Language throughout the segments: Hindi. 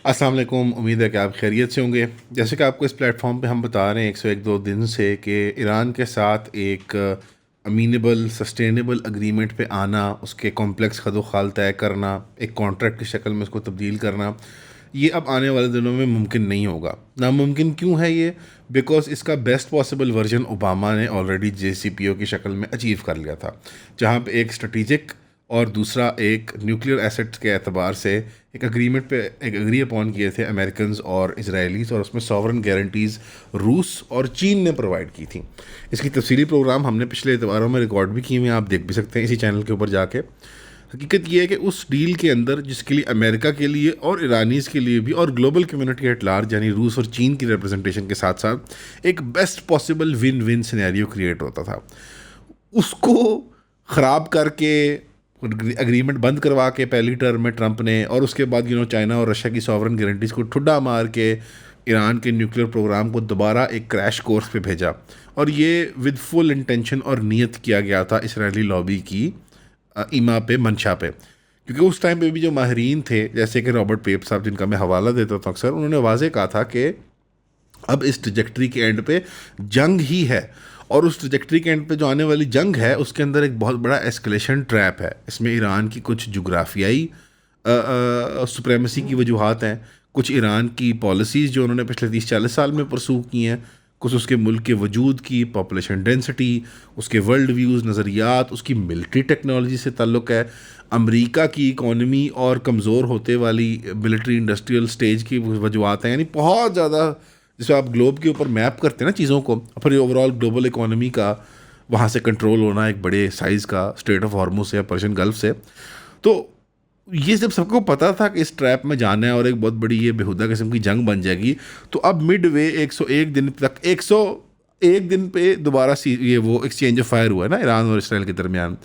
अस्सलाम वालेकुम। उम्मीद है कि आप खैरियत से होंगे। जैसे कि आपको इस प्लेटफॉर्म पे हम बता रहे हैं 101 दिन से कि ईरान के साथ एक अमीनेबल सस्टेनेबल अग्रीमेंट पे आना, उसके कॉम्प्लेक्स खदोखाल तय करना, एक कॉन्ट्रैक्ट की शक्ल में उसको तब्दील करना, ये अब आने वाले दिनों में मुमकिन नहीं होगा। नामुमकिन क्यों है ये? बिकॉज इसका बेस्ट पॉसिबल वर्जन ओबामा ने ऑलरेडी JCPO की शक्ल में अचीव कर लिया था, जहाँ पे एक स्ट्रेटिजिक और दूसरा एक न्यूक्लियर एसेट्स के एतबार से एक अग्रीमेंट पे एक एग्री अपॉन किए थे अमेरिकन और इसराइलीज़, और उसमें सॉवरन गारंटीज़ रूस और चीन ने प्रोवाइड की थी। इसकी तफसीली प्रोग्राम हमने पिछले एतवारों में रिकॉर्ड भी किए हुए हैं, आप देख भी सकते हैं इसी चैनल के ऊपर जाके। हकीकत ये है कि उस डील के अंदर, जिसके लिए अमेरिका के लिए और ईरानीज़ के लिए भी और ग्लोबल कम्युनिटी एट लार्ज यानी रूस और चीन की रिप्रेजेंटेशन के साथ साथ एक best possible win win scenario create होता था, उसको ख़राब करके अग्रीमेंट बंद करवा के पहली टर्म में ट्रंप ने, और उसके बाद चाइना और रशिया की सॉवरन गारंटीज़ को ठुड्डा मार के ईरान के न्यूक्लियर प्रोग्राम को दोबारा एक क्रैश कोर्स पे भेजा। और ये विद फुल इंटेंशन और नियत किया गया था इसराइली लॉबी की ईमा पे, मंशा पे। क्योंकि उस टाइम पे भी जो माहरीन थे, जैसे कि रॉबर्ट पेप साहब जिनका मैं हवाला देता था अक्सर, उन्होंने वाजे कहा था कि अब इस ट्रजेक्ट्री के एंड पे जंग ही है, और उस ट्रजेक्ट्री के एंड पे जो आने वाली जंग है उसके अंदर एक बहुत बड़ा एस्केलेशन ट्रैप है। इसमें ईरान की कुछ जुग्राफियाई सुप्रेमेसी की वजूहात हैं, कुछ ईरान की पॉलिसीज़ जो उन्होंने पिछले 30-40 साल में परसू की हैं, कुछ उसके मुल्क के वजूद की पॉपुलेशन डेंसिटी, उसके वर्ल्ड व्यूज़, नज़रियात, उसकी मिलिट्री टेक्नोलॉजी से ताल्लुक़ है, अमेरिका की इकॉनमी और कमज़ोर होते वाली मिलिट्री इंडस्ट्रियल स्टेज की वजूहात हैं। यानी बहुत ज़्यादा, जैसे आप ग्लोब के ऊपर मैप करते हैं ना चीज़ों को, फिर ओवरऑल ग्लोबल इकोनॉमी का वहाँ से कंट्रोल होना एक बड़े साइज़ का, स्ट्रेट ऑफ हॉर्मुज से या पर्शियन गल्फ से। तो ये जब सबको पता था कि इस ट्रैप में जाना है और एक बहुत बड़ी ये बेहुदा किस्म की जंग बन जाएगी, तो अब मिड वे 101 दिन तक, 101 दिन पे दोबारा ये वो एक्सचेंज ऑफ फायर हुआ है ना ईरान और इसराइल के दरमियान।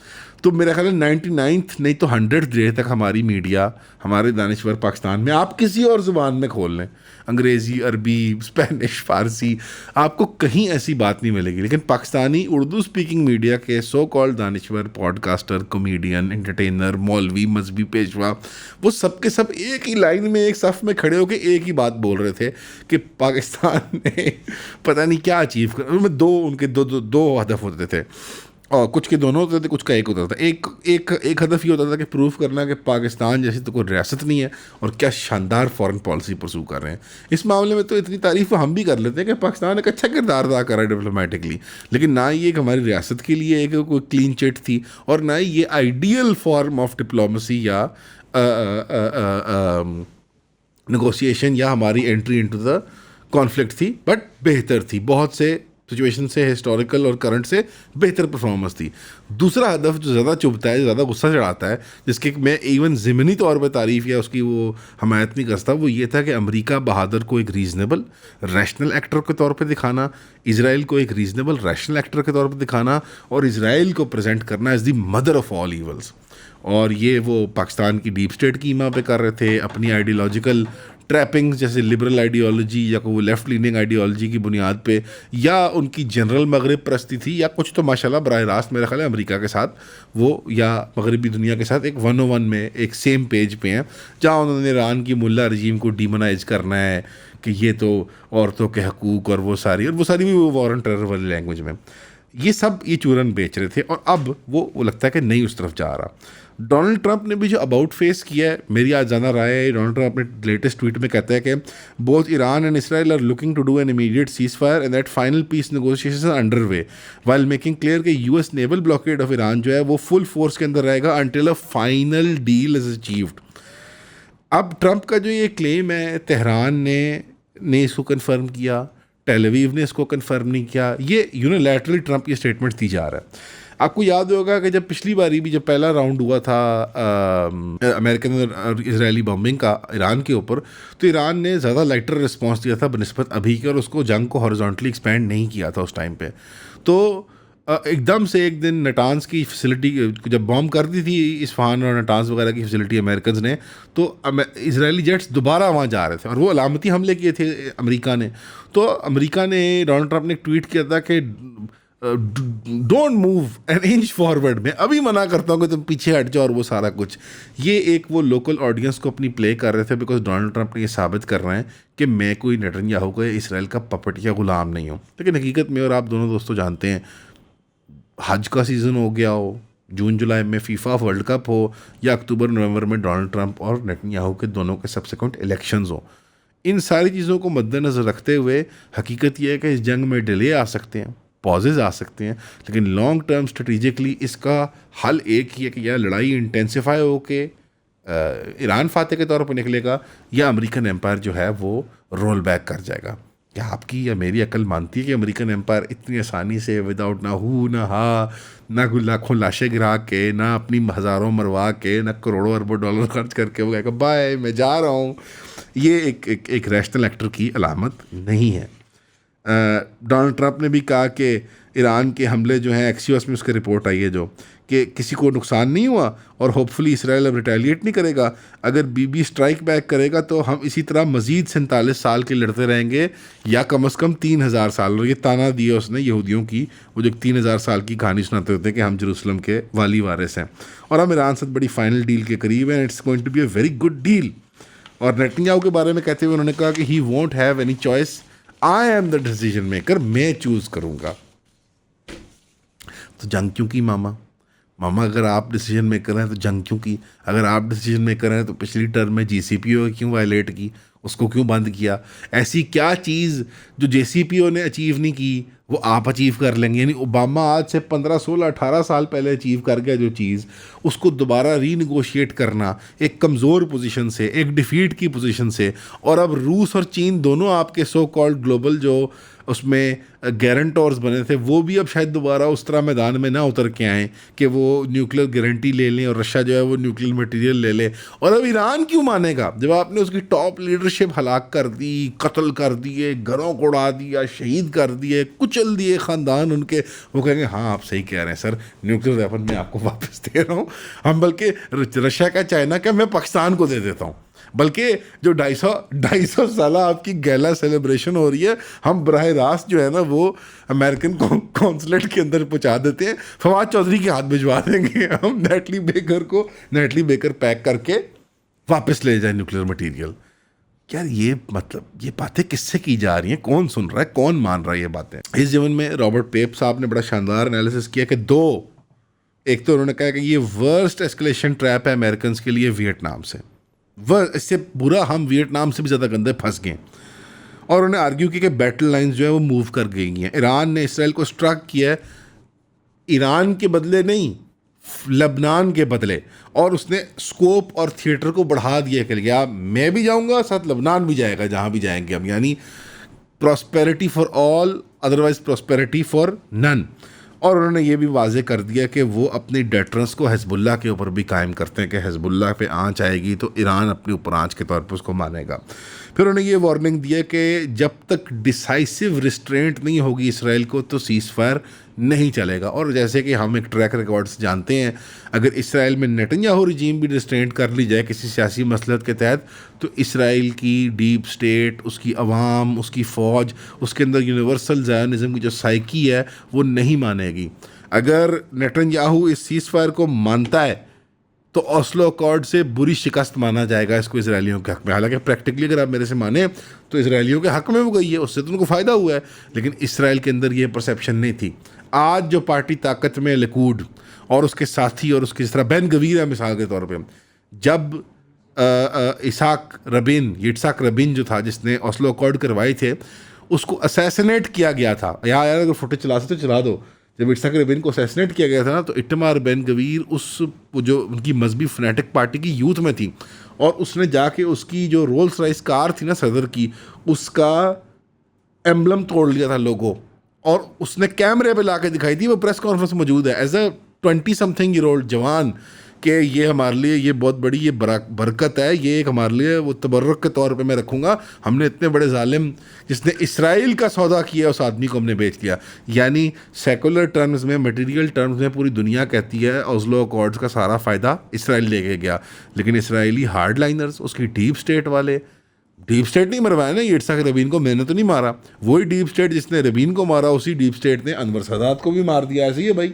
तो मेरा ख्याल है 99th नहीं तो 100th डे तक हमारी मीडिया, हमारे दानिश्वर पाकिस्तान में, आप किसी और ज़ुबान में खोल लें, अंग्रेज़ी, अरबी, स्पेनिश, फ़ारसी, आपको कहीं ऐसी बात नहीं मिलेगी। लेकिन पाकिस्तानी उर्दू स्पीकिंग मीडिया के सो कॉल्ड दानिश्वर, पॉडकास्टर, कॉमेडियन, एंटरटेनर, मौलवी, मजहबी पेशवा, वो सब के सब एक ही लाइन में एक सफ़ में खड़े होकर एक ही बात बोल रहे थे कि पाकिस्तान ने पता नहीं क्या अचीव कर, उनमें उनके दो हदफ होते थे, और कुछ के दोनों होते थे, कुछ का एक होता था। एक एक एक हदफ ये होता था कि प्रूफ करना कि पाकिस्तान जैसी तो कोई रियासत नहीं है, और क्या शानदार फॉरेन पॉलिसी परसू कर रहे हैं। इस मामले में तो इतनी तारीफ हम भी कर लेते हैं कि पाकिस्तान एक अच्छा किरदार अदा कर रहा है डिप्लोमेटिकली, लेकिन ना ही एक हमारी रियासत के लिए एक कोई क्लीन चिट थी, और ना ही ये आइडियल फॉर्म ऑफ डिप्लोमेसी या नेगोशिएशन या हमारी एंट्री इनटू द कॉन्फ्लिक्ट थी, बट बेहतर थी, बहुत से सिचुएशन से, हिस्टोरिकल और करंट से बेहतर परफॉर्मेंस थी। दूसरा हदफ जो ज़्यादा चुभता है, ज़्यादा गुस्सा चढ़ाता है, जिसकी मैं इवन ज़िमनी तौर पर तारीफ़ या उसकी वो हमायत नहीं करता, वो ये था कि अमेरिका बहादुर को एक रीज़नेबल रैशनल एक्टर के तौर पे दिखाना, इसराइल को एक रीज़नेबल रैशनल एक्टर के तौर पे दिखाना, और इसराइल को प्रेजेंट करना as the mother of all evils. और ये वो पाकिस्तान की डीप स्टेट की ईमा पे कर रहे थे, अपनी आइडियोलॉजिकल ट्रैपिंग्स जैसे लिबरल आइडियोलॉजी या कोई लेफ्ट लीनिंग आइडियोलॉजी की बुनियाद पे, या उनकी जनरल मगरब परस्ती थी, या कुछ तो माशाल्लाह बराह रास्त मेरा ख्याल है अमेरिका के साथ वो या मगरबी दुनिया के साथ एक 101 में एक सेम पेज पे हैं, जहाँ उन्होंने ईरान की मुल्ला रजीम को डीमोनाइज करना है कि ये तो औरतों के हकूक़ और वो सारी भी वो वॉर एंड टेरर वाली लैंग्वेज में, ये सब ये चूरन बेच रहे थे। और अब वो लगता है कि नहीं उस तरफ जा रहा। डोनाल्ड ट्रंप ने भी जो अबाउट फेस किया है, मेरी आज ज़्यादा राय है, डोनाल्ड ट्रंप अपने लेटेस्ट ट्वीट में कहता है कि both Iran and Israel are looking to do an immediate cease fire and that final peace negotiation under way, while making clear कि US naval blockade of Iran जो है वो फुल फोर्स के अंदर रहेगा until a final deal is achieved. अब ट्रंप का जो ये क्लेम है, तेहरान ने इसको कन्फर्म किया, टेल अवीव ने इसको कन्फर्म नहीं किया, ये यूनिलैटरली ट्रंप ये स्टेटमेंट दी जा रहा है। आपको याद होगा कि जब पिछली बारी भी जब पहला राउंड हुआ था अमेरिकन और इजरायली बॉम्बिंग का ईरान के ऊपर, तो ईरान ने ज़्यादा लाइटर रिस्पांस दिया था बनिस्बत अभी के, और उसको जंग को हॉरिजॉन्टली एक्सपेंड नहीं किया था उस टाइम पे। तो एकदम से एक दिन नटान्स की फैसिलिटी जब बॉम्ब कर दी थी, इस्फहान और नटान्स वगैरह की फैसिलिटी अमेरिकन ने, तो इजरायली जेट्स दोबारा वहाँ जा रहे थे, और वो अलामती हमले किए थे अमेरिका ने। तो अमेरिका ने, डोनाल्ड ट्रंप ने ट्वीट किया था कि don't move an inch forward, मैं अभी मना करता हूँ कि तुम पीछे हट जाओ और वो सारा कुछ। ये एक वो लोकल ऑडियंस को अपनी प्ले कर रहे थे, बिकॉज डोनाल्ड ट्रंप ने ये साबित कर रहे हैं कि मैं कोई नेतन्याहू का इसराइल का पपट या गुलाम नहीं हूँ। लेकिन हकीकत में, और आप दोनों दोस्तों जानते हैं, हज का सीज़न हो गया हो, जून जुलाई में फीफा वर्ल्ड कप हो, या अक्टूबर नवंबर में डोनाल्ड ट्रंप और नेतन्याहू के दोनों के सब्सिक्वेंट इलेक्शंस हो, इन सारी चीज़ों को मद्देनज़र रखते हुए हकीकत यह है कि इस जंग में डिले आ सकते हैं, पॉजेज आ सकते हैं, लेकिन लॉन्ग टर्म स्ट्रेटिजिकली इसका हल एक ही है कि यह लड़ाई इंटेंसिफाई होके ईरान फाते के तौर पर निकलेगा, या अमेरिकन एम्पायर जो है वो रोल बैक कर जाएगा। क्या आपकी या मेरी अकल मानती है कि अमेरिकन एम्पायर इतनी आसानी से विदाउट ना हु ना हा, ना कोई लाखों लाशें गिरा के, ना अपनी हज़ारों मरवा के, ना करोड़ों अरबों डॉलर खर्च करके वो कहेगा बाय मैं जा रहा हूँ, ये एक रैशनल एक्टर की अलामत नहीं है। डोनाल्ड ट्रंप ने भी कहा कि ईरान के हमले जो हैं, एक्सियोस में उसकी रिपोर्ट आई है जो, कि किसी को नुकसान नहीं हुआ और होपफुली इसराइल अब रिटेलिएट नहीं करेगा। अगर बीबी स्ट्राइक बैक करेगा तो हम इसी तरह मज़ीद 47 साल के लड़ते रहेंगे, या कम से कम 3000 साल। और ये ताना दिया उसने यहूदियों की, वो जो 3000 साल की कहानी सुनाते होते हैं कि हम जेरूसलम के वाली वारिस हैं और हम ईरान से बड़ी फाइनल डील के करीब हैं, it's going to be a very good deal. और नेतन्याहू के बारे में कहते हुए उन्होंने कहा कि he won't have any choice, I am the decision maker, मैं चूज़ करूँगा। तो जंग क्यों की मामा? अगर आप डिसीजन मेकर हैं तो जंग क्यों की? अगर आप डिसीजन मेकर हैं तो पिछली टर्म में JCPO क्यों वायलेट की, उसको क्यों बंद किया? ऐसी क्या चीज़ जो JCPO ने अचीव नहीं की वो आप अचीव कर लेंगे? यानी ओबामा आज से 15, 16, 18 साल पहले अचीव कर गया जो चीज़, उसको दोबारा रीनिगोशिएट करना एक कमज़ोर पोजीशन से, एक डिफीट की पोजीशन से। और अब रूस और चीन दोनों आपके सो कॉल्ड ग्लोबल जो उसमें गारंटर्स बने थे, वो भी अब शायद दोबारा उस तरह मैदान में ना उतर के आएँ कि वो न्यूक्लियर गारंटी ले लें और रशिया जो है वो न्यूक्लियर मटेरियल ले ले। और अब ईरान क्यों मानेगा जब आपने उसकी टॉप लीडरशिप हलाक कर दी, कत्ल कर दिए, घरों को उड़ा दिया, शहीद कर दिए, कुचल दिए ख़ानदान उनके? वो कहेंगे हाँ आप सही कह रहे हैं सर, न्यूक्लियर वेपन मैं आपको वापस दे रहा हूँ। हम बल्कि रशिया का, चाइना का मैं पाकिस्तान को दे देता हूँ। बल्कि जो 250 साल आपकी गैला सेलिब्रेशन हो रही है, हम बराह रास्त जो है ना वो अमेरिकन कौंसलेट के अंदर पहुंचा देते हैं, फवाद चौधरी के हाथ भिजवा देंगे हम नेटली बेकर पैक करके वापस ले जाए न्यूक्लियर मटेरियल। यार ये मतलब ये बातें किससे की जा रही हैं? कौन सुन रहा है, कौन मान रहा है ये बातें? इस जीवन में रॉबर्ट पेप साहब ने बड़ा शानदार एनालिसिस किया कि एक तो उन्होंने कहा कि ये वर्स्ट एस्केलेशन ट्रैप है अमेरिकन के लिए वियतनाम से, इससे बुरा हम वियतनाम से भी ज़्यादा गंदे फंस गए। और उन्होंने आर्ग्यू किया कि बैटल लाइंस जो है वो मूव कर गई हैं। ईरान ने इसराइल को स्ट्राइक किया है, ईरान के बदले नहीं, लबनान के बदले, और उसने स्कोप और थिएटर को बढ़ा दिया कि क्या मैं भी जाऊंगा साथ लबनान भी जाएगा, जहाँ भी जाएंगे हम, यानी prosperity for all otherwise prosperity for none. और उन्होंने ये भी वाजे कर दिया कि वो अपनी डेटरेंस को हिजबुल्लाह के ऊपर भी कायम करते हैं कि हिजबुल्लाह पे आँच आएगी तो ईरान अपने ऊपर आँच के तौर पर उसको मानेगा। फिर उन्होंने ये वार्निंग दिया कि जब तक डिसाइसिव रिस्ट्रेंट नहीं होगी इसराइल को तो सीज़ फायर नहीं चलेगा। और जैसे कि हम एक ट्रैक रिकॉर्ड से जानते हैं, अगर इसराइल में नेतन्याहू रिजीम भी रिस्ट्रेंट कर ली जाए किसी सियासी मसलहत के तहत, तो इसराइल की डीप स्टेट, उसकी अवाम, उसकी फ़ौज, उसके अंदर यूनिवर्सल ज़ायनिज़म की जो साइकी है वो नहीं मानेगी। अगर नेतन्याहू इस सीज़ फायर को मानता है तो ओस्लो अकॉर्ड से बुरी शिकस्त माना जाएगा इसको इसराइलियों के हक में। हालांकि प्रैक्टिकली अगर आप मेरे से माने तो इसराइलियों के हक में वो गई है, उससे तो उनको फ़ायदा हुआ है, लेकिन इसराइल के अंदर ये परसेप्शन नहीं थी। आज जो पार्टी ताकत में लिकूड और उसके साथी और उसकी जिस तरह बेन गवीर है मिसाल के तौर पर, जब इसाक रबिन जो था जिसने ओस्लो अकॉर्ड करवाए थे उसको असैसिनेट किया गया था। यार अगर फुटेज चला सकते तो चला दो। जब इसाक रबिन को असैसिनेट किया गया था ना, तो इतमार बेन गवीर उस जो उनकी मजहबी फनेटिक पार्टी की यूथ में थी, और उसने जाके उसकी जो रोल्स रॉयस कार थी ना सदर की, उसका एम्बलम तोड़ लिया था लोगो, और उसने कैमरे पे ला के दिखाई थी। वो प्रेस कॉन्फ्रेंस मौजूद है as a 20 something year old जवान कि ये हमारे लिए ये बहुत बड़ी ये बरकत है, ये एक हमारे लिए वो तबर्रुक के तौर पे मैं रखूँगा। हमने इतने बड़े जालिम जिसने इसराइल का सौदा किया उस आदमी को हमने बेच दिया। यानी सेकुलर टर्म्स में, मटेरियल टर्म्स में पूरी दुनिया कहती है ओस्लो अकॉर्ड्स का सारा फ़ायदा इसराइल लेके गया, लेकिन इसराइली हार्ड लाइनर्स, उसकी डीप स्टेट वाले डीप स्टेट नहीं मरवाया ना ये इट्साक रबीन को, मैंने तो नहीं मारा। वही डीप स्टेट जिसने रबीन को मारा, उसी डीप स्टेट ने अनवर सादात को भी मार दिया। ऐसे ही है भाई।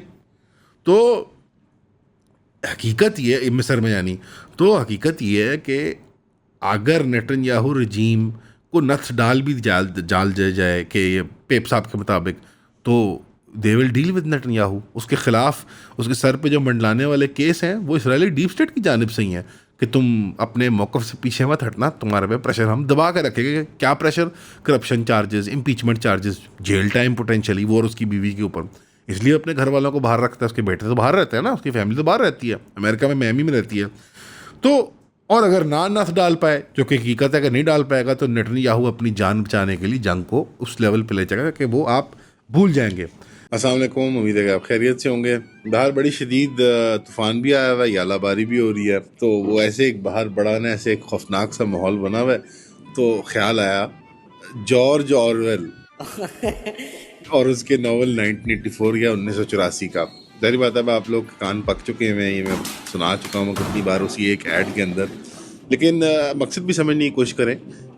तो हकीकत ये मिस्र में यानी, तो हकीकत ये है कि अगर नेतन्याहू रजीम को नथ डाल भी जाल जाए कि ये पेप साहब के मुताबिक, तो they will deal with Netanyahu. उसके ख़िलाफ़ उसके सर पे जो मंडलाने वाले केस हैं वो इसराइली डीप स्टेट की जानिब से ही हैं कि तुम अपने मौक़िफ़ से पीछे मत हटना, तुम्हारे पे प्रेशर हम दबा के रखेंगे। क्या pressure? Corruption charges, impeachment charges, jail time potentially, वो और उसकी बीवी के ऊपर। इसलिए अपने घर वालों को बाहर रखता है। उसके बेटे तो बाहर रहते हैं ना, उसकी फैमिली तो बाहर रहती है, अमेरिका में, मियामी में रहती है। तो और अगर ना नथ डाल पाए, जो कि हकीकत है कि नहीं डाल पाएगा, तो नेतन्याहू अपनी जान बचाने के लिए जंग को उस लेवल पे ले जाएगा कि वो आप भूल जाएंगे। अस्सलाम वालेकुम, उम्मीद है कि आप खैरियत से होंगे। बाहर बड़ी शदीद तूफ़ान भी आया हुआ है, यालाबारी भी हो रही है। तो वो ऐसे एक बाहर बड़ा ना ऐसे एक खौफनाक सा माहौल बना हुआ है। तो ख्याल आया जॉर्ज ऑरवेल और उसके नावल 1984 या 1984 का। जाहिर बात है आप लोग कान पक चुके हैं, ये मैं सुना चुका हूँ कितनी बार उसी एक ऐड के अंदर। लेकिन मकसद भी समझने की कोशिश करें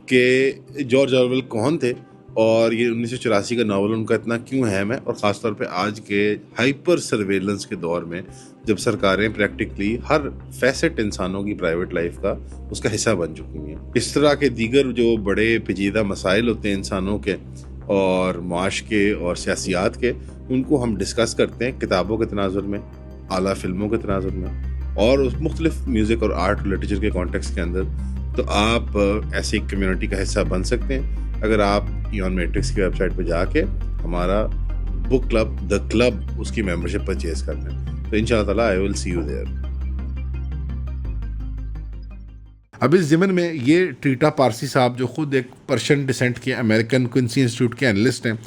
कि जॉर्ज ऑरवेल कौन थे और ये 1984 का नावल उनका इतना क्यों अहम है, और ख़ास तौर पे आज के हाइपर सर्वेलेंस के दौर में जब सरकारें प्रैक्टिकली हर फैसेट इंसानों की प्राइवेट लाइफ का उसका हिस्सा बन चुकी हैं। इस तरह के दीगर जो बड़े पेचीदा मसाइल होते हैं इंसानों के और माश के और सियासियात के, उनको हम डिस्कस करते हैं किताबों के तनाजुर में, आला फिल्मों के तनाजुर में और उस मुख्तलिफ म्यूज़िक और आर्ट लिटरेचर के कॉन्टेक्स्ट के अंदर। तो आप ऐसी कम्युनिटी का हिस्सा बन सकते हैं अगर आप इयॉन मैट्रिक्स की वेबसाइट पर जाके हमारा बुक क्लब द क्लब उसकी मेंबरशिप परचेज कर लें। तो इंशाअल्लाह ताला I will see you there. अब इस ज़िमन में ये ट्रीटा पारसी साहब, जो खुद एक पर्शियन डिसेंट के अमेरिकन क्विंसी इंस्टीट्यूट के एनालिस्ट हैं,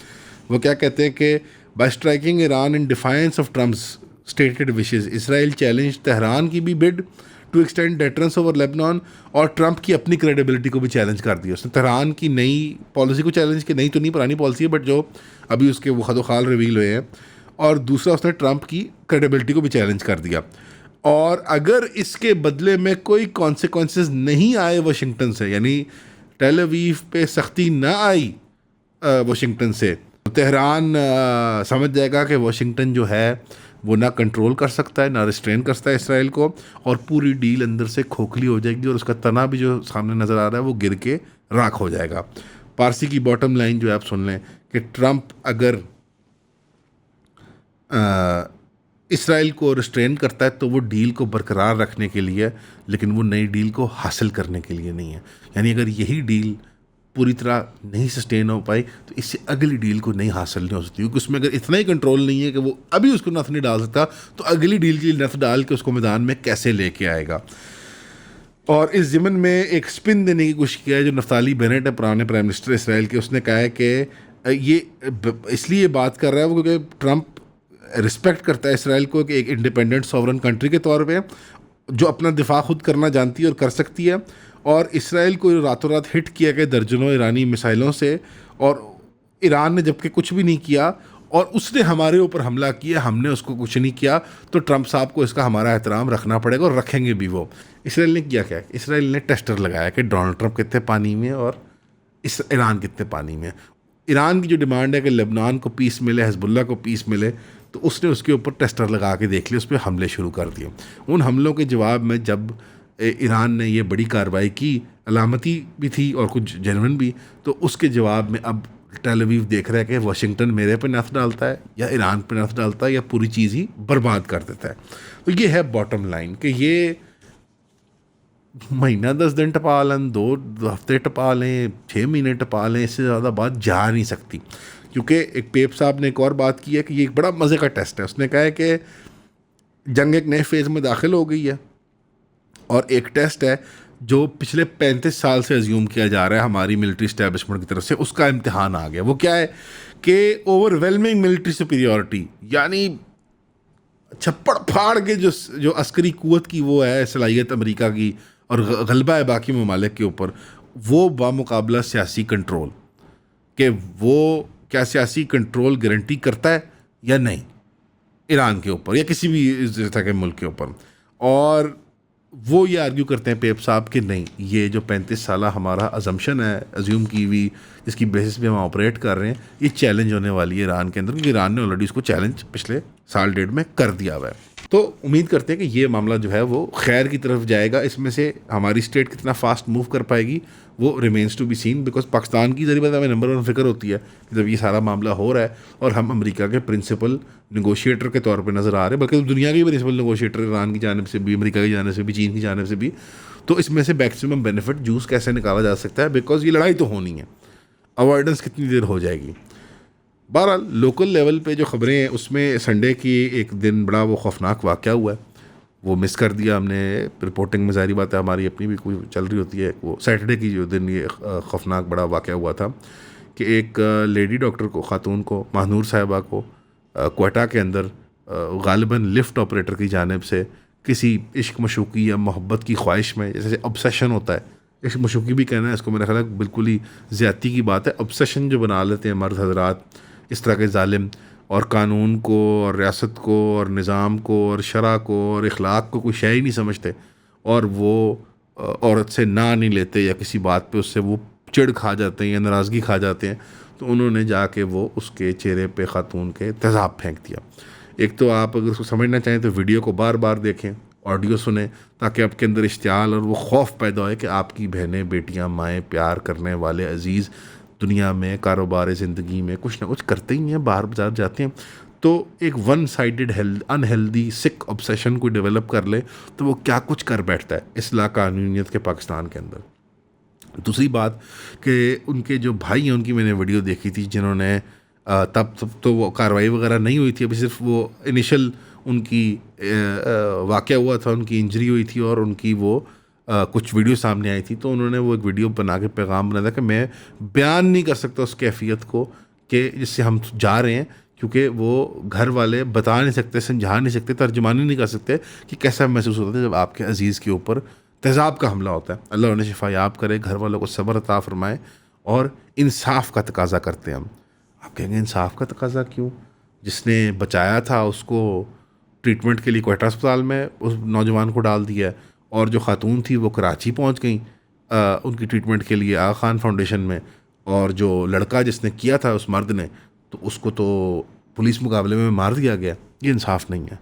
वो क्या कहते हैं कि by striking Iran in defiance of Trump's stated wishes, Israel challenge Tehran की भी bid to extend deterrence over Lebanon, और ट्रंप की अपनी क्रेडिबिलिटी को भी चैलेंज कर दिया उसने। तेहरान की नई पॉलिसी को चैलेंज की, नई तो नहीं पुरानी पॉलिसी है, बट जो अभी उसके वो खदोखाल रिवील हुए हैं। और दूसरा उसने ट्रंप की क्रेडिबिलिटी को भी चैलेंज कर दिया। और अगर इसके बदले में कोई कॉन्सिक्वेंसेस नहीं आए वाशिंगटन से, यानी टेल अवीव पे सख्ती ना आई वाशिंगटन से, तो तेहरान समझ जाएगा कि वाशिंगटन जो है वो ना कंट्रोल कर सकता है, ना रिस्ट्रेन कर सकता है इसराइल को, और पूरी डील अंदर से खोखली हो जाएगी और उसका तना भी जो सामने नज़र आ रहा है वो गिर के राख हो जाएगा। पारसी की बॉटम लाइन जो है आप सुन लें कि ट्रंप अगर इसराइल को रिस्ट्रेन करता है तो वो डील को बरकरार रखने के लिए, लेकिन वो नई डील को हासिल करने के लिए नहीं है। यानी अगर यही डील पूरी तरह नहीं सस्टेन हो पाई तो इससे अगली डील को नहीं हासिल नहीं हो सकती, क्योंकि उसमें अगर इतना ही कंट्रोल नहीं है कि वो अभी उसको नथ नहीं डाल सकता, तो अगली डील की नथ डाल के उसको मैदान में कैसे लेके आएगा। और इस ज़िमन में एक स्पिन देने की कोशिश किया है जो नफ्ताली बेनेट है, पुराने प्राइम मिनिस्टर इसराइल के। उसने कहा है कि ये इसलिए बात कर रहा है वो क्योंकि ट्रंप रिस्पेक्ट करता है इसराइल को कि एक इंडिपेंडेंट सॉवरन कंट्री के तौर पे जो अपना दिफा खुद करना जानती है और कर सकती है। और इसराइल को रातों रात हिट किया गया दर्जनों ईरानी मिसाइलों से, और ईरान ने जबकि कुछ भी नहीं किया और उसने हमारे ऊपर हमला किया, हमने उसको कुछ नहीं किया, तो ट्रंप साहब को इसका हमारा एहतराम रखना पड़ेगा और रखेंगे भी वो। इसराइल ने किया क्या? इसराइल ने टेस्टर लगाया कि डोनाल्ड ट्रंप कितने पानी में और ईरान कितने पानी में। ईरान की जो डिमांड है कि लेबनान को पीस मिले, हिजबुल्लाह को पीस मिले, तो उसने उसके ऊपर टेस्टर लगा के देख लिया, उस पर हमले शुरू कर दिए। उन हमलों के जवाब में जब ईरान ने ये बड़ी कार्रवाई की, अलामती भी थी और कुछ जेन्युइन भी, तो उसके जवाब में अब टेल अवीव देख रहा है कि वाशिंगटन मेरे पे नथ डालता है या ईरान पे नथ डालता है या पूरी चीज़ ही बर्बाद कर देता है। तो ये है बॉटम लाइन कि ये महीना 10 दिन टपा लें, 2 हफ्ते टपा लें, 6 महीने टपा लें, इससे ज़्यादा बात जा नहीं सकती। क्योंकि एक पेप साहब ने एक और बात की है कि ये एक बड़ा मज़े का टेस्ट है। उसने कहा है कि जंग एक नए फेज़ में दाखिल हो गई है और एक टेस्ट है जो पिछले 35 साल से अज्यूम किया जा रहा है हमारी मिलिट्री इस्टेब्लिशमेंट की तरफ से, उसका इम्तिहान आ गया। वो क्या है कि ओवरवेलमिंग मिलिट्री सुपीरियॉरिटी, यानी छप्पड़ फाड़ के जो अस्करी कुव्वत की वो है सलाहियत अमेरिका की और गलबा है बाकी ममालिक के ऊपर, वो बामुकाबला सियासी कंट्रोल, कि वो क्या सियासी कंट्रोल गारंटी करता है या नहीं ईरान के ऊपर या किसी भी इस तरह के मुल्क के ऊपर। और वो ये आर्ग्यू करते हैं पेप साहब कि नहीं, ये जो 35 साल हमारा अजम्पशन है, अज्यूम की हुई, जिसकी बेसिस पे हम ऑपरेट कर रहे हैं, ये चैलेंज होने वाली है ईरान के अंदर, क्योंकि ईरान ने ऑलरेडी उसको चैलेंज पिछले साल डेढ़ में कर दिया हुआ है। तो उम्मीद करते हैं कि ये मामला जो है वो खैर की तरफ जाएगा। इसमें से हमारी स्टेट कितना फास्ट मूव कर पाएगी वो remains to be seen, because Pakistan की जरिए हमें नंबर वन फिक्र होती है कि जब ये सारा मामला हो रहा है और हम अमेरिका के प्रिंसिपल निगोशिएटर के तौर पे नज़र आ रहे हैं, बल्कि दुनिया के प्रिंसिपल निगोशिएटर, ईरान की जानिब से भी, अमेरिका की जानिब से भी, चीन की जानिब से भी। तो इसमें से मैक्सिमम बेनिफिट जूस कैसे निकाला जा सकता है, बिकॉज ये लड़ाई तो होनी है, अवॉइडेंस कितनी देर हो जाएगी। बहरहाल लोकल लेवल पे जो ख़बरें हैं उसमें संडे की एक दिन बड़ा वो खौफनाक वाक़या हुआ है, वो मिस कर दिया हमने रिपोर्टिंग में। ज़ाहिर बात है हमारी अपनी भी कोई चल रही होती है। वो सैटरडे की जो दिन ये खौफनाक बड़ा वाक़या हुआ था कि एक लेडी डॉक्टर को, ख़ातून को, महानूर साहिबा को क्वेटा के अंदर गालिबन लिफ्ट ऑपरेटर की जानिब से किसी इश्क मशूक़ी या मोहब्बत की ख्वाहिश में, जैसे ऑब्सेशन होता है, इश्क मशूक़ी भी कहना है इसको, मेरा ख्याल है बिल्कुल ही ज़्यादती की बात है। ऑब्सेशन जो बना लेते हैं मर्द हजरात इस तरह के जालिम, और कानून को और रियासत को और निज़ाम को और शरा को और इखलाक को कोई शय ही नहीं समझते, और वो औरत से ना नहीं लेते या किसी बात पे उससे वो चिढ़ खा जाते हैं या नाराज़गी खा जाते हैं, तो उन्होंने जाके वो उसके चेहरे पे ख़ातून के तेज़ाब फेंक दिया। एक तो आप अगर उसको समझना चाहें तो वीडियो को बार बार देखें, ऑडियो सुने, ताकि आपके अंदर इश्तियाल और वो खौफ पैदा हो कि आपकी बहनें, बेटियाँ, माएँ, प्यार करने वाले अजीज़ दुनिया में कारोबार ज़िंदगी में कुछ ना कुछ करते ही हैं, बाहर बाजार जाते हैं। तो एक वन साइडेड अनहेल्दी सिक ऑब्सेशन को डेवलप कर ले तो वो क्या कुछ कर बैठता है इस्लाह कानूनियत के पाकिस्तान के अंदर। दूसरी बात कि उनके जो भाई हैं उनकी मैंने वीडियो देखी थी, जिन्होंने तब तो वो कार्रवाई वगैरह नहीं हुई थी, अभी सिर्फ वो इनिशियल उनकी वाक़या हुआ था, उनकी इंजरी हुई थी और उनकी वो कुछ वीडियो सामने आई थी। तो उन्होंने वो एक वीडियो बना के पैगाम बनाया था कि मैं बयान नहीं कर सकता उस कैफियत को कि जिससे हम जा रहे हैं, क्योंकि वो घर वाले बता नहीं सकते, समझा नहीं सकते, तर्जुमानी नहीं कर सकते कि कैसा महसूस होता है जब आपके अजीज़ के ऊपर तेज़ाब का हमला होता है। अल्लाह उन्हें शिफा याब करे, घर वालों को सब्र अता फरमाए, और इंसाफ का तकाज़ा करते हैं हम। आप कहेंगे इंसाफ का तकाज़ा क्यों? जिसने बचाया था उसको ट्रीटमेंट के लिए क्वेटा अस्पताल में उस नौजवान को डाल दिया, और जो ख़ातून थी वो कराची पहुंच गई उनकी ट्रीटमेंट के लिए आगा खान फाउंडेशन में, और जो लड़का जिसने किया था उस मर्द ने, तो उसको तो पुलिस मुकाबले में मार दिया गया। ये इंसाफ नहीं है।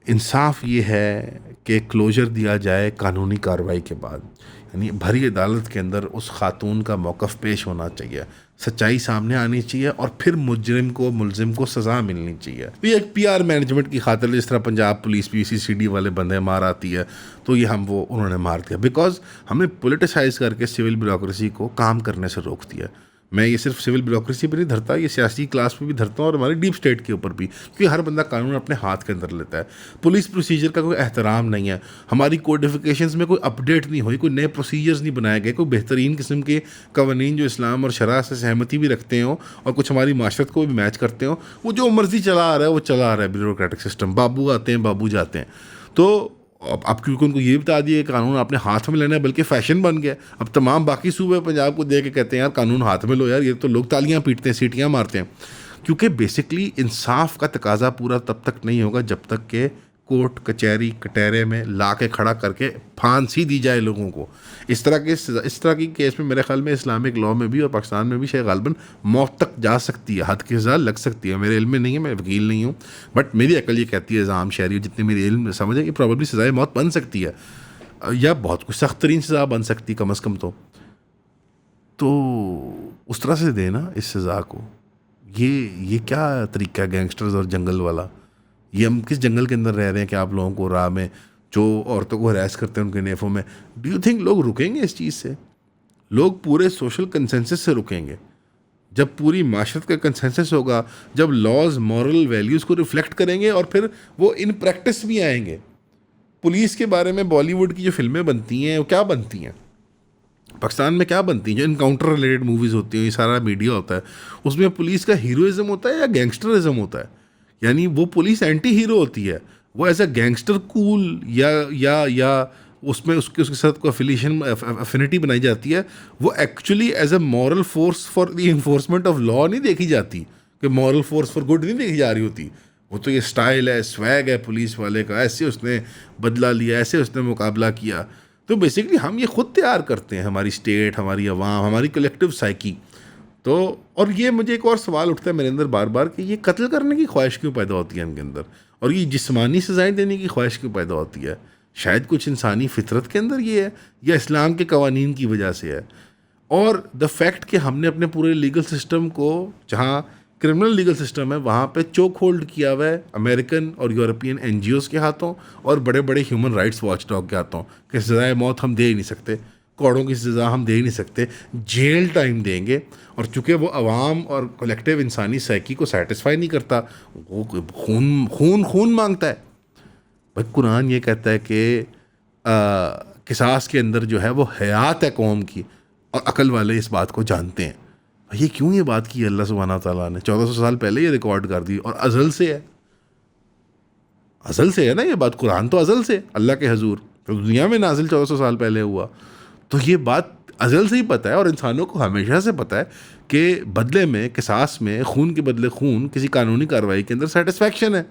इंसाफ ये है कि क्लोजर दिया जाए कानूनी कार्रवाई के बाद, यानी भरी अदालत के अंदर उस खातून का मौक़िफ़ पेश होना चाहिए, सच्चाई सामने आनी चाहिए, और फिर मुजरिम को, मुलजिम को सज़ा मिलनी चाहिए। तो ये एक PR मैनेजमेंट की खातिर, जिस तरह पंजाब पुलिस PCCD वाले बंदे मार आती है, तो ये उन्होंने मार दिया, बिकॉज हमें पोलिटिसाइज़ करके सिविल ब्यूरोक्रेसी को काम करने से रोक दिया। मैं ये सिर्फ सिविल ब्यूरोक्रेसी पे नहीं धरता, ये सियासी क्लास पे भी धरता हूँ, और हमारी डीप स्टेट के ऊपर भी, क्योंकि हर बंदा कानून अपने हाथ के अंदर लेता है। पुलिस प्रोसीजर का कोई एहतराम नहीं है, हमारी कोडिफिकेशंस में कोई अपडेट नहीं हुई, कोई नए प्रोसीजर्स नहीं बनाए गए, कोई बेहतरीन किस्म के कवानीन जो इस्लाम और शरा से सहमति भी रखते हो और कुछ हमारी माशरत को भी मैच करते हो। वो जो मर्जी चला आ रहा है वो चला आ रहा है, ब्यूरोक्रेटिक सिस्टम, बाबू आते हैं बाबू जाते हैं। तो अब क्योंकि उनको ये बता दिया कि कानून आपने हाथ में लेना है, बल्कि फ़ैशन बन गया। अब तमाम बाकी सूबे पंजाब को देख के कहते हैं यार कानून हाथ में लो यार, ये तो लोग तालियां पीटते हैं, सीटियां मारते हैं। क्योंकि बेसिकली इंसाफ का तकाजा पूरा तब तक नहीं होगा जब तक के कोर्ट कचहरी कटहरे में ला के खड़ा करके फांसी दी जाए लोगों को। इस तरह की केस में मेरे ख्याल में इस्लामिक लॉ में भी और पाकिस्तान में भी शायद गालबन मौत तक जा सकती है, हद की सज़ा लग सकती है। मेरे इल्म में नहीं है, मैं वकील नहीं हूँ, बट मेरी अकल ये कहती है, आम शहरी जितनी मेरी इल्म में समझ है कि प्रॉब्लली सज़ाए मौत बन सकती है, या बहुत कुछ सख्त तरीन सज़ा बन सकती कम अज़ कम। तो उस तरह से देना इस सज़ा को, ये क्या तरीका है गैंगस्टर्स और जंगल वाला? ये हम किस जंगल के अंदर रह रहे हैं कि आप लोगों को राह में जो औरतों को हरास करते हैं उनके नेफों में? डू यू थिंक लोग रुकेंगे इस चीज़ से? लोग पूरे सोशल कंसेंसस से रुकेंगे जब पूरी माशरत का कंसेंसस होगा, जब लॉज मॉरल वैल्यूज़ को रिफ्लेक्ट करेंगे और फिर वो इन प्रैक्टिस भी आएंगे। पुलिस के बारे में बॉलीवुड की जो फिल्में बनती हैं वो क्या बनती हैं, पाकिस्तान में क्या बनती हैं, जो इनकाउंटर रिलेटेड मूवीज़ होती हैं, ये सारा मीडिया होता है, उसमें पुलिस का हीरोइज़म होता है या गैंगस्टरिज्म होता है? यानी वो पुलिस एंटी हीरो होती है, वो एज अ गैंगस्टर कूल या उसमें उसके साथ कोई अफिलिएशन अफिनिटी बनाई जाती है। वो actually as a moral force for the enforcement of law नहीं देखी जाती, कि मॉरल फोर्स फॉर गुड नहीं देखी जा रही होती। वो तो ये स्टाइल है, स्वैग है पुलिस वाले का, ऐसे उसने बदला लिया, ऐसे उसने मुकाबला किया। तो बेसिकली हम ये खुद तैयार करते हैं, हमारी स्टेट, हमारी आवाम, हमारी कलेक्टिव साइकी। तो और ये मुझे एक और सवाल उठता है मेरे अंदर बार बार कि ये कत्ल करने की ख्वाहिश क्यों पैदा होती है इनके अंदर, और ये जिस्मानी सजाएं देने की ख्वाहिश क्यों पैदा होती है। शायद कुछ इंसानी फितरत के अंदर ये है, या इस्लाम के कवानीन की वजह से है। और द फैक्ट कि हमने अपने पूरे लीगल सिस्टम को, जहाँ क्रिमिनल लीगल सिस्टम है वहाँ पे चोक होल्ड किया हुआ है अमेरिकन और यूरोपियन एनजीओज़ के हाथों और बड़े बड़े ह्यूमन राइट्स वॉच डॉग के हाथों, कि सज़ाए मौत हम दे ही नहीं सकते, कौड़ों की सज़ा हम दे ही नहीं सकते, जेल टाइम देंगे। और चूँकि वो अवाम और कलेक्टिव इंसानी साइकी को सेटिस्फाई नहीं करता, वो खून खून खून मांगता है। भाई कुरान ये कहता है कि किसास के अंदर जो है वो हयात है कौम की, और अकल वाले इस बात को जानते हैं। ये क्यों ये बात की अल्लाह सुब्हाना ताला ने 1400 साल पहले ये रिकॉर्ड कर दी, और अज़ल से है, अज़ल से है ना ये बात। कुरान तो अज़ल से अल्लाह के हजूर तो दुनिया में नाजिल 1400 साल पहले हुआ, तो ये बात अज़ल से ही पता है, और इंसानों को हमेशा से पता है कि बदले में, किसास में, खून के बदले खून, किसी कानूनी कार्रवाई के अंदर सेटिस्फैक्शन है,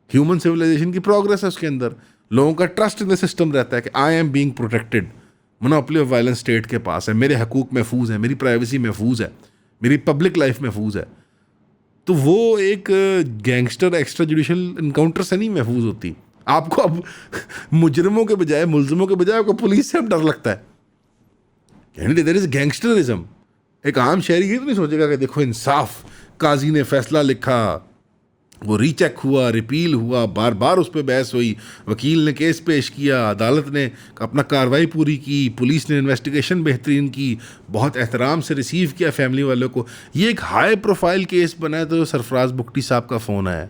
ह्यूमन सिविलाइजेशन की प्रोग्रेस है उसके अंदर, लोगों का ट्रस्ट इन द सिस्टम रहता है कि I am being protected, monopoly of violence state के पास है, मेरे हकूक महफूज है, मेरी प्राइवेसी महफूज है, मेरी पब्लिक लाइफ महफूज है। तो वो एक गैंगस्टर एक्स्ट्रा जुडिशल इनकाउंटर से नहीं महफूज होती। आपको अब मुजरिमों के बजाय, मुलजिमों के बजाय आपको पुलिस से अब डर लगता है, यानी देयर इज गैंगस्टरिज्म। एक आम शहरी ये तो नहीं सोचेगा कि देखो इंसाफ, काजी ने फैसला लिखा, वो रीचेक हुआ, रिपील हुआ, बार बार उस पर बहस हुई, वकील ने केस पेश किया, अदालत ने अपना कार्रवाई पूरी की, पुलिस ने इन्वेस्टिगेशन बेहतरीन की, बहुत एहतराम से रिसीव किया फैमिली वालों को। ये एक हाई प्रोफाइल केस बना है, तो सरफराज बुगटी साहब का फ़ोन आया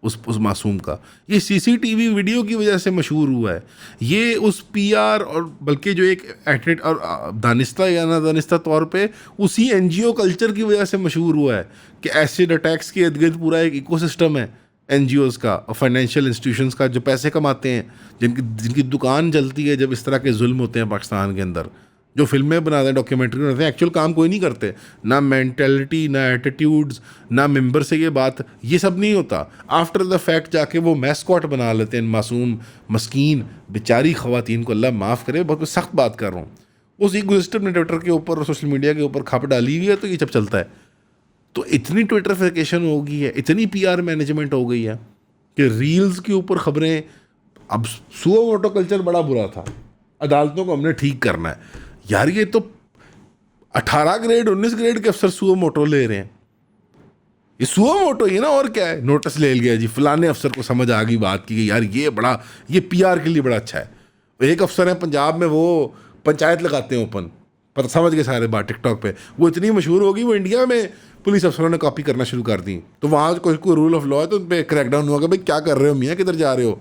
उस मासूम का, ये सीसीटीवी वीडियो की वजह से मशहूर हुआ है। ये उस पीआर और बल्कि जो एक एटेड और दानिस्ता या ना दानिस्ता तौर पे उसी एनजीओ कल्चर की वजह से मशहूर हुआ है कि एसिड अटैक्स के इर्द गिर्द पूरा एक इकोसिस्टम है एनजीओज़ का और फाइनेंशियल इंस्टीट्यूशंस का, जो पैसे कमाते हैं, जिनकी जिनकी दुकान जलती है जब इस तरह के जुल्म होते हैं पाकिस्तान के अंदर। जो फिल्में बनाते हैं, डॉक्यूमेंट्री बनाते हैं, एक्चुअल काम कोई नहीं करते, ना मेंटेलिटी, ना एटीट्यूड्स, ना मेंबर से ये बात, ये सब नहीं होता। आफ्टर द फैक्ट जाके वो मैस्कॉट बना लेते हैं मासूम मस्कीन बेचारी ख़वातीन को, अल्लाह माफ़ करे, बहुत सख्त बात कर रहा हूँ। उस इकोसिस्टम ने ट्विटर के ऊपर और सोशल मीडिया के ऊपर खप डाली हुई है, तो ये सब चलता है। तो इतनी ट्विटरफिकेशन हो गई है, इतनी पीआर मैनेजमेंट हो गई है कि रील्स के ऊपर खबरें। अब सुओ मोटो कल्चर बड़ा बुरा था, अदालतों को हमने ठीक करना है। यार ये तो 18 ग्रेड 19 ग्रेड के अफसर सुओ मोटो ले रहे हैं, ये सुओ मोटो ही ना, और क्या है। नोटिस ले लिया जी, फलाने अफसर को समझ आ गई बात की, यार ये बड़ा, ये पीआर के लिए बड़ा अच्छा है। एक अफसर है पंजाब में, वो पंचायत लगाते हैं ओपन, पता समझ गए सारे बात टिकटॉक पे, वो इतनी मशहूर हो गई, वो इंडिया में पुलिस अफसरों ने कॉपी करना शुरू कर दी। तो वहाँ कोई रूल ऑफ लॉ है तो उन पर क्रैकडाउन हुआ कि भाई क्या कर रहे हो मियाँ, किधर जा रहे हो।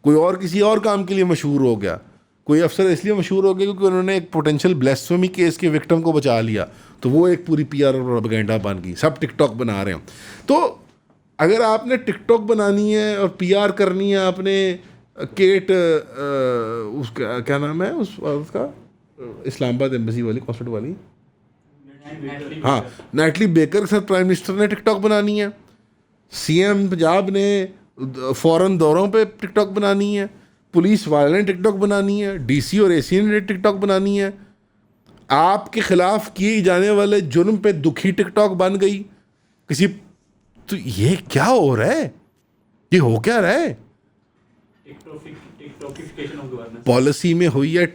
कोई और किसी और काम के लिए मशहूर हो गया, कोई अफसर इसलिए मशहूर हो गया क्योंकि उन्होंने एक पोटेंशियल ब्लेस्फेमी केस के विक्टिम को बचा लिया, तो वो एक पूरी पीआर और प्रोपेगेंडा बन गई, सब टिकटॉक बना रहे हैं। तो अगर आपने टिकटॉक बनानी है और पीआर करनी है, आपने केट उसका क्या नाम है उसका इस्लामाबाद एम्बेसी वाली, कॉन्सर्ट वाली, हाँ, नैटली बेकर के साथ प्राइम मिनिस्टर ने टिकटॉक बनानी है, सीएम पंजाब ने फॉरेन दौरों पे टिकटॉक बनानी है, पुलिस वाले ने टिकटॉक बनानी है, डीसी और एसी ने टिकटॉक बनानी है, आपके खिलाफ किए जाने वाले जुर्म पे दुखी टिकटॉक बन गई किसी। तो ये क्या हो रहा है, ये हो क्या रहा है। पॉलिसी में हुई है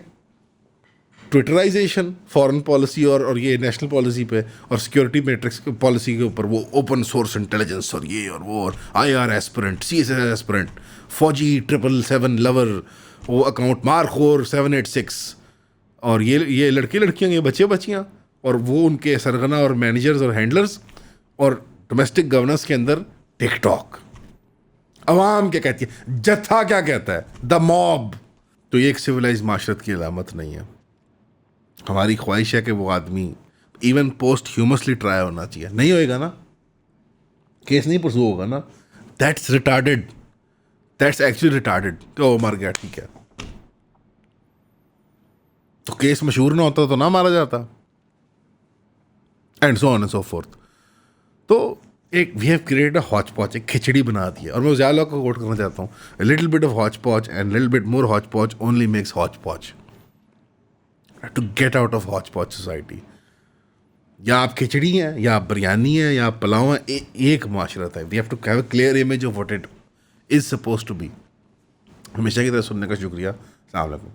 ट्विटराइजेशन, फॉरेन पॉलिसी और ये नेशनल पॉलिसी पे और सिक्योरिटी मैट्रिक्स पॉलिसी के ऊपर, वो ओपन सोर्स इंटेलिजेंस और ये और वो, और IR एस्पिरेंट, CSS एस्पिरेंट, फौजी 777 लवर, वो अकाउंट मारखोर 786, और ये लड़के लड़कियां, ये बच्चे बच्चियां, और वो उनके सरगना और मैनेजर्स और हैंडलर्स, और डोमेस्टिक गवर्नेंस के अंदर टिकटॉक। अवाम क्या कहती है, जत्था क्या कहता है, द मॉब। तो ये एक सिविलाइज माशरत की अलामत नहीं है। हमारी ख्वाहिश है कि वो आदमी इवन पोस्ट ह्यूमसली ट्राई होना चाहिए, नहीं होएगा ना, केस नहीं परसू होगा ना, that's retarded, that's actually retarded, कि वो मर गया, ठीक है, तो केस मशहूर ना होता तो ना मारा जाता, and so on and so forth. तो एक we have created a hotchpotch, एक खिचड़ी बना दी है। और मैं ज़्यादा लोग को कोट करना चाहता हूँ, little bit of hotchpotch and little bit more hotchpotch only makes hotchpotch. To get out of hotchpotch society, या आप खिचड़ी हैं या आप बिरयानी है या आप पुलाव है, एक माशरत है। We have to have a clear image of what it is suppose to be. हमेशा की तरह सुनने का शुक्रिया। अस्सलाम वालेकुम।